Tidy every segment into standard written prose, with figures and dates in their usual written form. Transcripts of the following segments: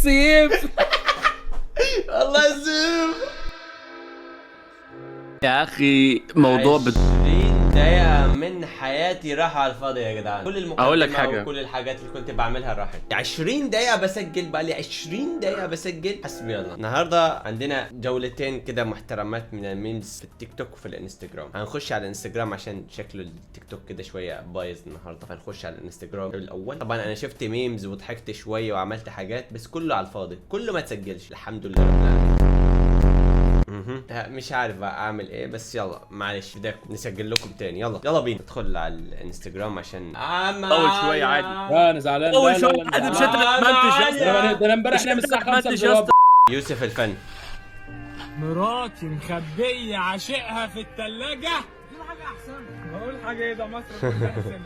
سيف. والله سيف يا اخي موضوع 20 دقيقة من حياتي راحوا على الفاضي يا جدعان. كل المقدمة أقول لك حاجة. وكل الحاجات اللي كنت بعملها راحت. 20 دقيقة بسجل، بقى لي 20 دقيقة بسجل. حسبي الله. النهاردة عندنا جولتين كده محترمات من الميمز في التيك توك وفي الانستجرام. هنخش على الانستجرام عشان شكله التيك توك كده شوية بايظ النهاردة، فنخش على الانستجرام الأول. طبعا أنا شفت ميمز وضحكت شوية وعملت حاجات، بس كله على الفاضي، كله ما تسجلش. الحمد لله رب العالمين. مش عارف بقى اعمل ايه، بس يلا معلش بداكم نسجل لكم تاني. يلا بينا ندخل على الانستجرام عشان طول شويه عادي. لا انا زعلان. طول شويه عادي. مش انت اللي تمنتج يا اسطى. ده انا امبارح نام الساعه 5 بالظبط. يوسف الفن. مراتي مخبية عشقها في التلاجة. بقول حاجة أحسن. بقول حاجة إيه ده مصر كلها أحسن.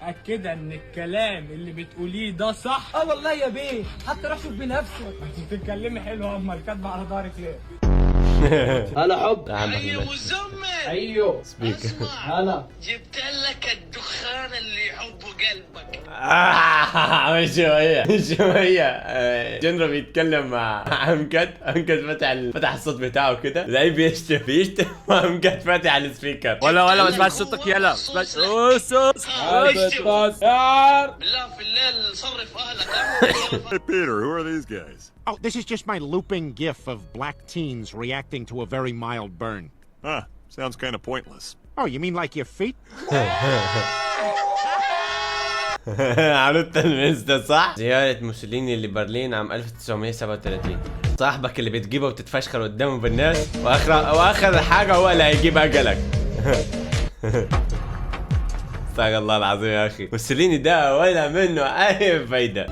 أكد إن الكلام اللي بتقوليه ده صح. والله يا بيه، حتى روح شوف بنفسك. أنت بتتكلمي حلو، أمال كاتبة على ظهرك ليه؟ هلا حب. ايوه وزمن. ايوه سبيكر. هلا. جبت لك الدخان اللي يحبه قلبك. مش شوية جنرا بيتكلم مع أمجد فتح الصوت بتاعه كده، زي بيشتم وأمجد فاتح على السبيكر. ولا ما اسمعش صوتك. يلا اوس بالله في الليل صرف اهلك. Hey Peter, who are these guys? Oh, this is just my looping gif of black teens reacting to a very mild burn. Huh, sounds kind of pointless. Oh, you mean like your feet? عرفت الميز ده صح؟ زيارة موسوليني لبرلين عام 1937. صاحبك اللي بتجيبه وتتفشخر قدامه بالناس، واخر حاجة هو اللي هيجيب اجلك. استغفر الله العظيم يا اخي، موسوليني ده ولا منه اي فايدة.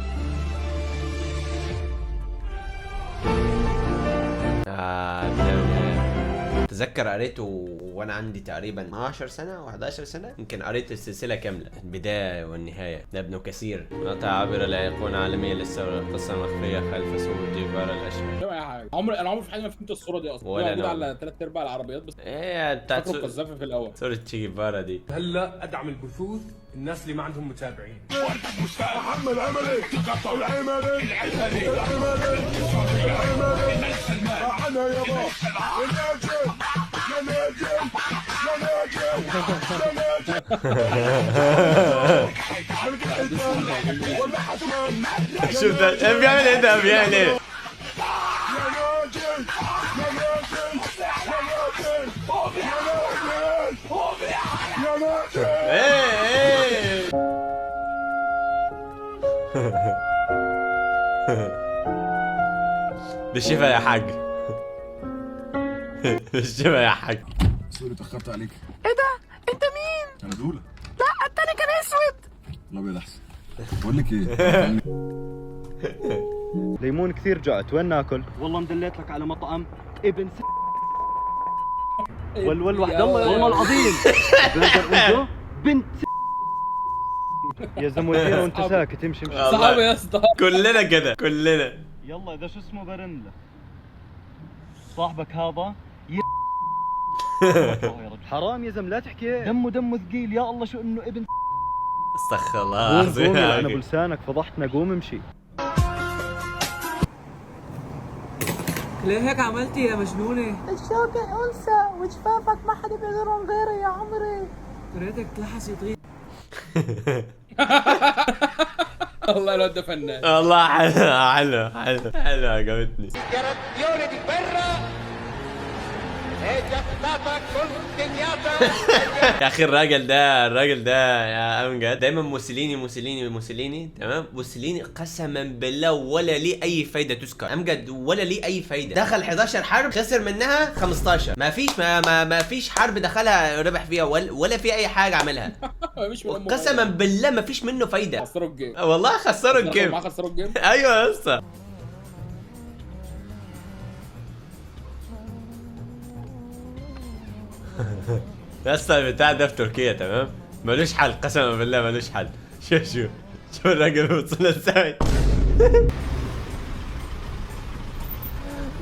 اتذكر قريته وانا عندي تقريبا 10 سنه او 11 سنه، يمكن قريت السلسله كامله، البدايه والنهايه لابن كثير. مقطع عابره لايقونه عالميه للثوره، القصه المخفيه خلف صور ديفارا الاشهر. اي حاجه. انا عمري في حياتي ما فهمت الصوره دي اصلا. ولا موجوده أنا. على 3/4 العربيات بس. ايه بتاعت فاكره القذافه في الاول. صوره تشي جيفارا دي. هلا أدعم البثوث الناس اللي ما عندهم متابعين. محمد عملي تقطع العملي انا يابا شوف ده بيعمل ايه، ده بيعمل ايه. ايه بالشفا يا حاج. بالشفا يا حاج. سوري تأخرت عليك. ايه ده؟ انت مين؟ انا دولة. لا التاني كان اسود. الابيض احسن. بقول لك ايه؟ ليمون كثير جعت، وين ناكل؟ والله مدليت لك على مطعم ابن والوحد الله والله العظيم. بنت يا زمولتين وانت ساكت امشي صعب يا اسطى. كلنا كده كلنا. يلا اذا شو اسمه برنله صاحبك هذا حرام يا زلمه لا تحكي دمه ثقيل. يا الله شو انه ابن. استغفر الله قوم العظيم قوم يا يلعن أخي. بلسانك فضحتنا، قوم امشي. ليه هيك عملتي يا مجنونة؟ الشوكة أنثى وجفافك ما حدا بيقدرهم غيري يا عمري. ريتك تلحسي طريق. والله الواد ده فنان. والله حلو عجبتني. يا اخي الراجل ده يا امجد دايما موسوليني تمام. موسوليني قسما بالله ولا ليه اي فايده تذكر. امجد ولا ليه اي فايده. دخل 11 حرب خسر منها 15. ما فيش حرب دخلها ربح فيها ولا في اي حاجه عملها. قسما بالله ما فيش منه فايده. خسروا الجيم. والله خسروا الجيم. خسروا الجيم. ايوه يا اسطى. يا اسطى البتاع ده في تركيا تمام، ملوش حل قسما بالله ملوش حل. شوف الراجل وصلنا ازاي.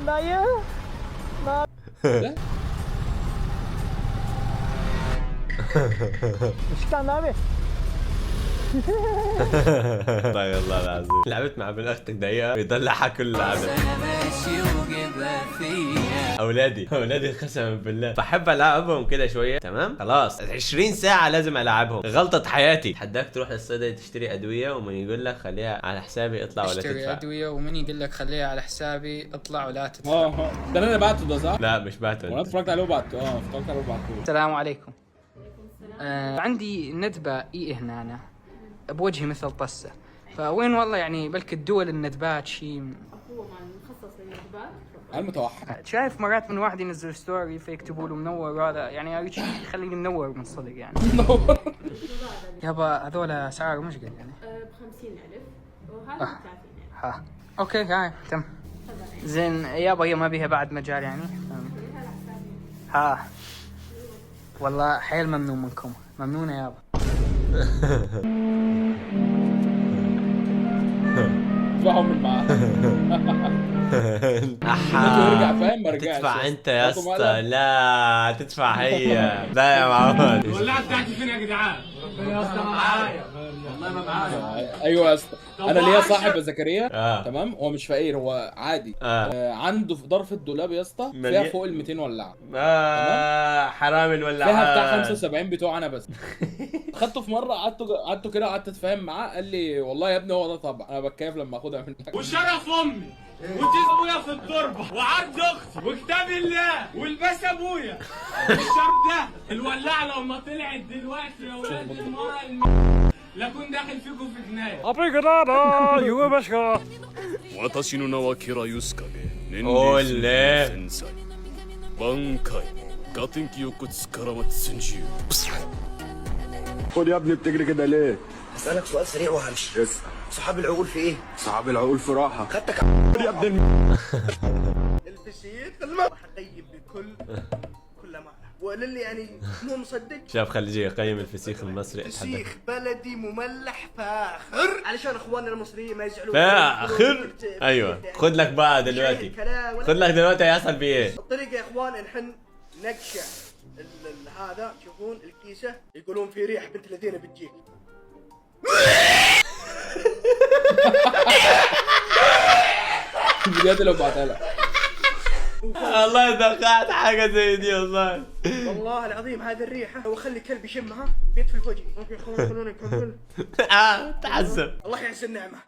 لا يا مش كان نامي. والله العظيم لعبت مع ابن اختك دقيقة بيضلعها كل لعبة. اولادي قسما بالله بحب العبهم كده شويه. تمام خلاص 20 ساعه لازم العبهم. غلطه حياتي. حداك تروح للصيدلي تشتري ادويه ومن يقول لك خليها على حسابي اطلع ولا اشتري تدفع. ادويه ومن يقول لك خليها على حسابي اطلع ولا تدفع. ده انا بعته ده صح؟ لا مش بعته. وانا اتفرجت عليه وبعته. اتفرجت عليه وبعته. السلام عليكم. عندي ندبه هنا أنا بوجهي مثل طسه، فوين والله يعني بلك الدول الندبات شيء. هو مخصص للندبات. المتوحد. شايف مرات من واحد ينزل ستوري فيكتبوا له منور، هذا يعني اريد شيء يخليني منور من صدق يعني. منور. يابا هذول اسعار مش قد يعني. ب 50,000 وهذا ب 30,000. ها اوكي هاي تم. زين يابا هي ما بيها بعد مجال يعني. ها والله حيل ممنون منكم، ممنونة يابا. ادفعوا من معاه. يرجع فاهم ما رجعش. تدفع انت يا اسطى. لا تدفع هي. لا يا معود. الولاعه بتاعتي فين يا جدعان؟ يا اسطى معايا والله ما معايا. ايوه يا اسطى انا ليا صاحب زكريا. تمام. هو مش فقير، هو عادي. عنده في ظرف الدولاب يا اسطى فيها فوق ال 200 ولاعه. حرام الولاعه. فيها بتاع 75 بتوع انا بس. خدته في مره قعدته كده قعدت اتفاهم معاه، قال لي والله يا ابني هو ده طبع، انا بتكيف لما اخدها منك. وشرف امي وجيز ابويا في التربه وعرض اختي وكتاب الله والباس ابويا الشرب ده. الولاعه لو ما طلعت دلوقتي يا ولاد لكن داخل فيكم في جنايه. خد يا ابني بتجري كده ليه؟ اسالك سؤال سريع وهمشي. اسأل. صحاب العقول في ايه؟ صحاب العقول في راحة. خدتك يا ابني الفسيخ الماء حقيم بكل ما وللي يعني مو مصدق. شاف خليجي يقيم الفسيخ المصري. فسيخ بلدي مملح فاخر علشان اخواننا المصريين ما يزعلون. فاخر. ايوه خد لك بقى دلوقتي. خد لك دلوقتي هيحصل فيه ايه؟ الطريقه يا اخوان نحن نقشع هذا. تشوفون الكيسه يقولون في ريح بنت الذين بتجيك. بجد لو بعتها لك والله توقعت حاجه زي دي والله. والله العظيم هذه الريحه لو اخلي كلب يشمها بيطفي في وجهي. اوكي خلونا نكمل. تعذب. الله يعز النعمه،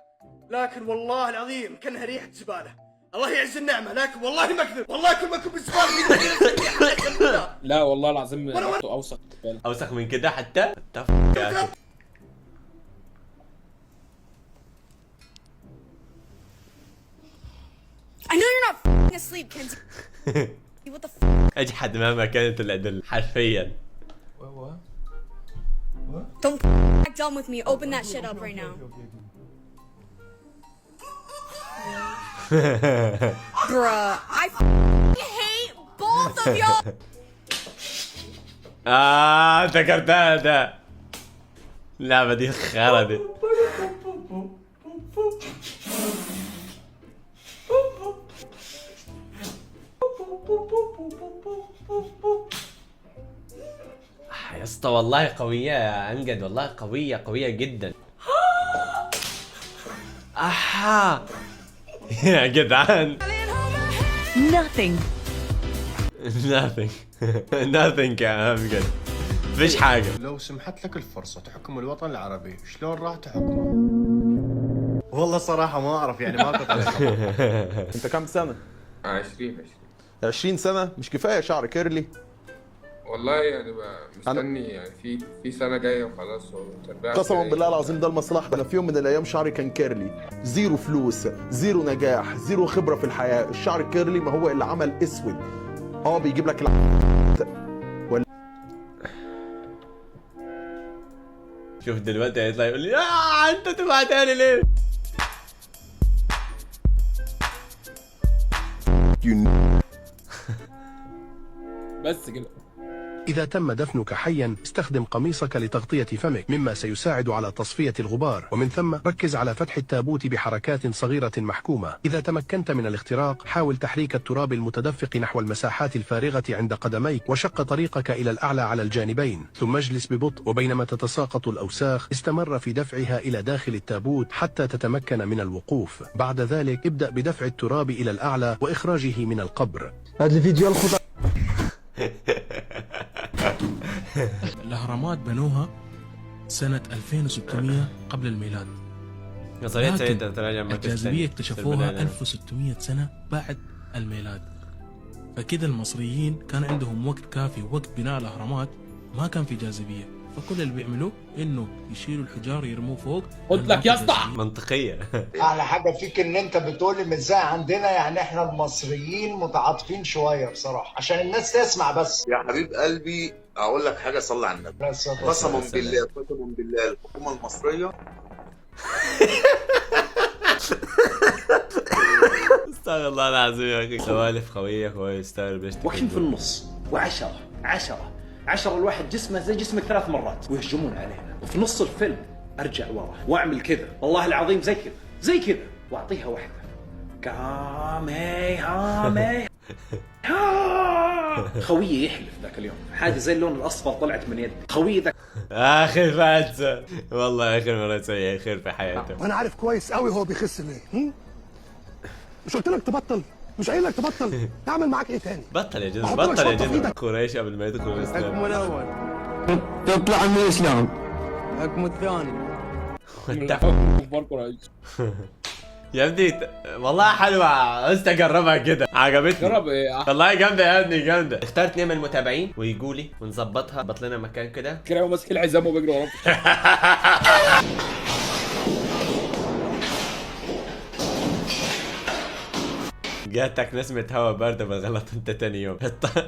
لكن والله العظيم كانها ريحه زباله. الله يعز النعمه لكن والله ما اكذب، والله كل ما كنت بالزباله. لا والله العظيم اوسخ. اوسخ من كده حتى. I know you're not f***ing asleep, Kenzie. What the f***? اجحد مهما كانت الادله حرفيا. Don't act dumb with me. Open that shit up right now. Bruh, I hate both of y'all. افتكرتها ده. اللعبة دي خرا دي. يا اسطى والله قوية يا امجد، والله قوية جدا. احا يا جدعان. Nothing. nothing يا امجد. مفيش حاجة. لو سمحت لك الفرصة تحكم الوطن العربي، شلون راح تحكمه؟ والله صراحة ما أعرف يعني ما كنت أنت كم سنة؟ 20 سنة مش كفاية شعر كيرلي؟ والله يعني مستني يعني في سنة جاية وخلاص. قسما بالله العظيم ده المصلحة. أنا في يوم من الأيام شعري كان كيرلي، زيرو فلوس، زيرو نجاح، زيرو خبرة في الحياة. الشعر الكيرلي ما هو إلا عمل أسود. بيجيب لك شوف دلوقتي هيطلع يقول لي انت تبعتها لي ليه؟ بس كده. إذا تم دفنك حيا استخدم قميصك لتغطية فمك مما سيساعد على تصفية الغبار، ومن ثم ركز على فتح التابوت بحركات صغيرة محكومة. إذا تمكنت من الاختراق حاول تحريك التراب المتدفق نحو المساحات الفارغة عند قدميك وشق طريقك إلى الأعلى على الجانبين، ثم اجلس ببطء وبينما تتساقط الأوساخ استمر في دفعها إلى داخل التابوت حتى تتمكن من الوقوف. بعد ذلك ابدأ بدفع التراب إلى الأعلى وإخراجه من القبر. هذا الفيديو الخطأ. الأهرامات بنوها سنة 2600 قبل الميلاد. نظرية سعيد الجاذبية اكتشفوها 1600 سنة بعد الميلاد. فكده المصريين كان عندهم وقت كافي، وقت بناء الأهرامات ما كان في جاذبية، فكل اللي بيعملوه إنه يشيلوا الحجار يرموه فوق. قلت لك يا اسطى منطقية. على حاجة فيك إن أنت بتقولي مش زي عندنا، يعني إحنا المصريين متعاطفين شوية بصراحة عشان الناس تسمع بس. يا حبيب قلبي أقول لك حاجة، صلي على النبي. قسما بالله قسما بالله الحكومة المصرية استغفر الله العظيم يا اخي. سوالف قوية كويس. استغفر بيش واقفين في النص وعشرة الواحد جسمه زي جسمك 3 مرات ويهجمون علينا، وفي نص الفيلم ارجع ورا واعمل كذا، والله العظيم زي كذا واعطيها واحدة كامي خويي يحلف ذاك اليوم حاجة زي اللون الأصفر طلعت من يدي. خويي ذاك آخر فاتسة والله آخر مرة تسوي خير في حياته. وأنا عارف كويس قوي هو بيخس ليه. مش قلت لك تبطل؟ مش قايل لك تبطل؟ اعمل معاك ايه تاني؟ بطل يا جدع بطل يا جدع. قريش قبل ما يدخلوا الإسلام. الحكم الأول تطلع من الإسلام. الحكم الثاني كفار قريش. يا ابني والله حلوة، استجربها كده عجبتني. جرب ايه؟ والله جامدة يا ابني جامدة. اختار 2 من المتابعين ويجولي ونظبطها، بط لنا مكان كده. كده ماسك الحزام وبيجري وراه. جاتك نسمة هوا باردة بالغلط انت تاني يوم.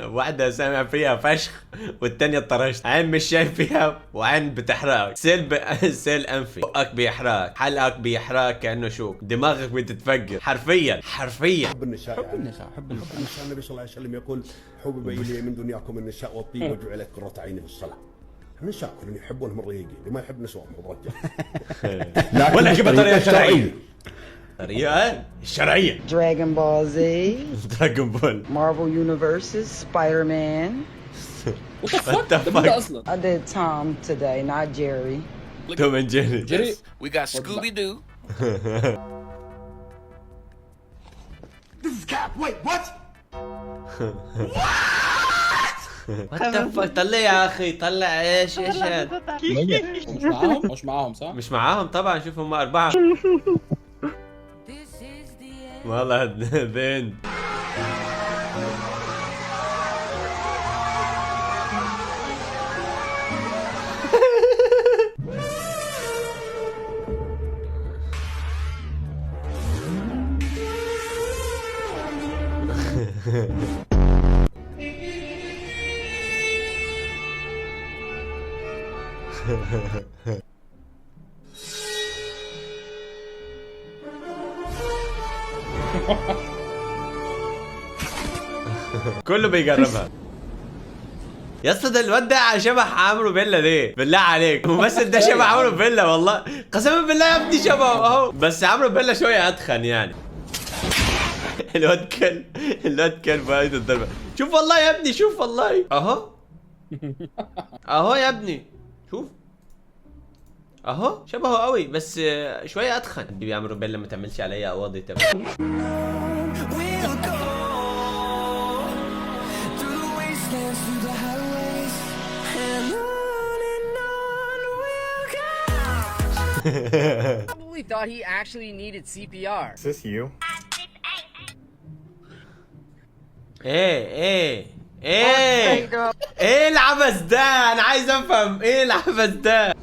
واحدة سامع فيها فشخ والتانية طرشت. عين مش شايف فيها وعين بتحرقك. سيل انفي، بقك بيحرقك، حلقك بيحرقك كأنه شوك، دماغك بتتفجر حرفيا. حب النساء النبي صلى الله عليه وسلم يقول حبب إلي من دنياكم النساء والطيب وجعلت قرة عيني في الصلاة. النساء كلهم يحبون الرقيقين، اللي ما يحب نسوهم الرجال. ولا كيف الطريقة الشرعية؟ الطريقة الشرعية. Dragon Ball Z. Dragon Ball. Marvel Universes. Spider-Man. What the fuck? I did Tom today, not Jerry. Tom and Jerry. Jerry. We got Scooby-Doo. This is cap. Wait, what? What the fuck؟ طلع يا اخي طلع. ايش هذا؟ مش معاهم صح؟ مش معاهم طبعا. شوف هم 4 والله بنت. كله بيجربها. يا اسطى ده الواد ده شبه عمرو بيلا ليه؟ بالله عليك الممثل ده شبه عمرو بيلا والله قسما بالله يا ابني شبهه اهو، بس عمرو بيلا شويه اتخن يعني. الواد كل بهايد الضربه. شوف والله يا ابني شوف والله اهو يا ابني شوف اهو شبهه قوي بس شويه اتخن. يا عمرو بيلا ما تعملش عليا قواضي تمام. Probably thought he actually needed CPR. Is this you? ايه العبث ده؟ انا عايز افهم ايه العبث ده.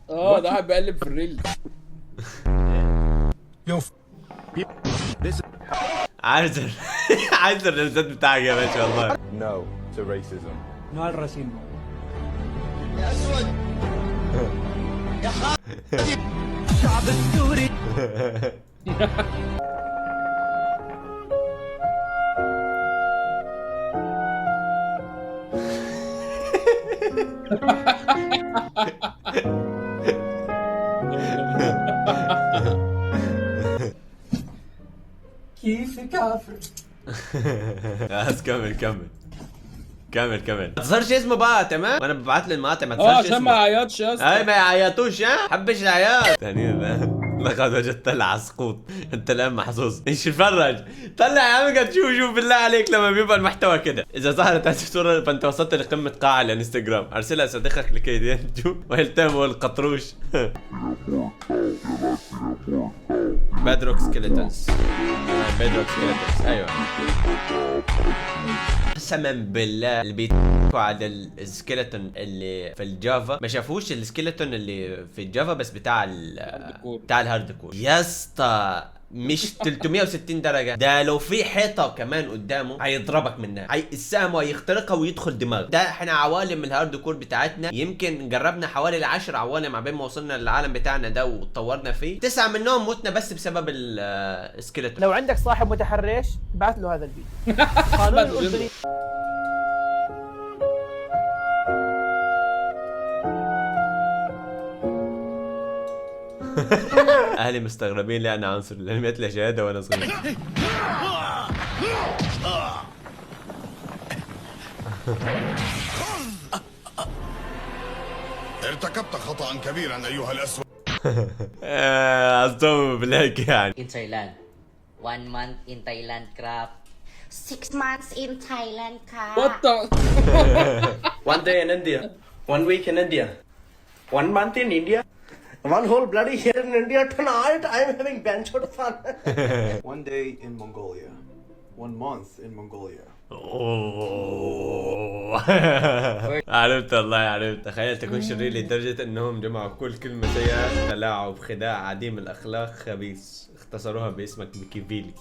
ده قاعد بقلب في الريل. عايز الريلزات بتاعك يا باشا والله. No to racism. No al racismo. يا اسود يا خالد الشعب السوري. كيف كافر. بس كمل ما تصيرش اسمه بقى تمام، وانا ببعت له المقاطع ما عشان تصيرش ما اسمه. يعيطش يا اسطى. اي ما يعيطوش، ها حبش العياط ثاني. لقد وجدت العسقوط، انت الان محظوظ. ايش فرج طلع يا عم قد شوف بالله عليك لما بيبقى المحتوى كده. اذا ظهرت هذه الصوره فانت وصلت لقمه قاع الانستغرام. ارسلها صديقك لكي ينجو ويلتهموا القطروش. بادروك سكيلتونز. ايوه قسما بالله اللي بيتكوا على السكيلتون اللي في الجافا ما شافوش السكيلتون اللي في الجافا بس بتاع الهارد كور يا اسطى. مش 360 درجة، ده لو في حيطة كمان قدامه هيضربك منها، السهم هيخترقها ويدخل دماغ. ده احنا عوالم الهارد كور بتاعتنا يمكن جربنا حوالي 10 عوالم عبين ما وصلنا للعالم بتاعنا ده وطورنا فيه. 9 منهم متنا بس بسبب السكيلتون. لو عندك صاحب متحرش بعت له هذا الفيديو. قانون الأردني. اهلي مستغربين لي انا عنصر الانميات لي شهاده وانا صغير. ارتكبت خطأ كبيرا ايها الاسود. اصدم بالهيك يعني. In Thailand 1 month in Thailand crap 6 months in Thailand, ka. What the? 1 day in India, 1 week in India, 1 month in India, 1 whole bloody year in India. Tonight I'm having bench of fun. 1 day in Mongolia, 1 month in Mongolia. عرفت والله عرفت. تخيل تكون شرير لدرجة انهم جمعوا كل كلمة سيئة، تلاعب، خداع، عديم الاخلاق، خبيث، اختصروها باسمك ميكيافيلي.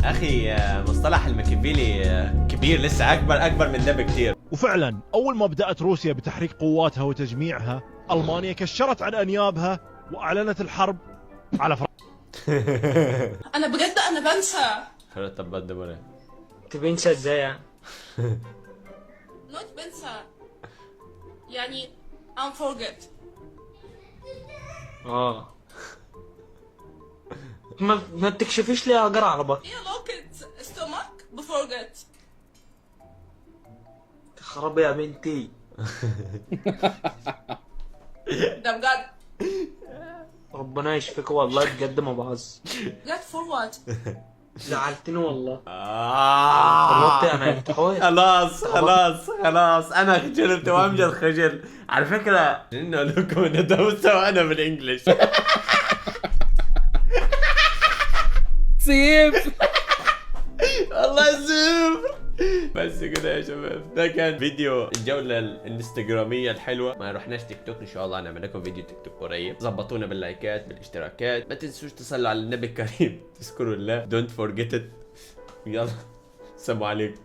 اخي مصطلح الميكيافيلي كبير، لسه اكبر من ده بكتير. وفعلا اول ما بدأت روسيا بتحريك قواتها وتجميعها، المانيا كشرت عن انيابها واعلنت الحرب على فرنسا. انا بجد انا بنسى. طب بدي تبنسى ازاي؟ not بنسى يعني I'm forget. ما تكشفيش لي اقرا عربي. look at stomach بفورجت. خرابي يا بنتي. ده بجد. ربنا يشفيك والله بجد ما بهزر. بجد for what؟ زعلتني والله. خلاص انا خجلت وامجد خجل. على فكرة انه لكم ندوسة وانا بالانجلش. سيف والله صفر. بس كده يا شباب، ده كان فيديو الجولة الانستغرامية الحلوة. ما رحناش تيك توك، ان شاء الله نعمل لكم فيديو تيك توك قريب. ظبطونا باللايكات بالاشتراكات، ما تنسوش تصلوا على النبي الكريم، تذكروا الله. Don't forget it. يلا السلام عليكم.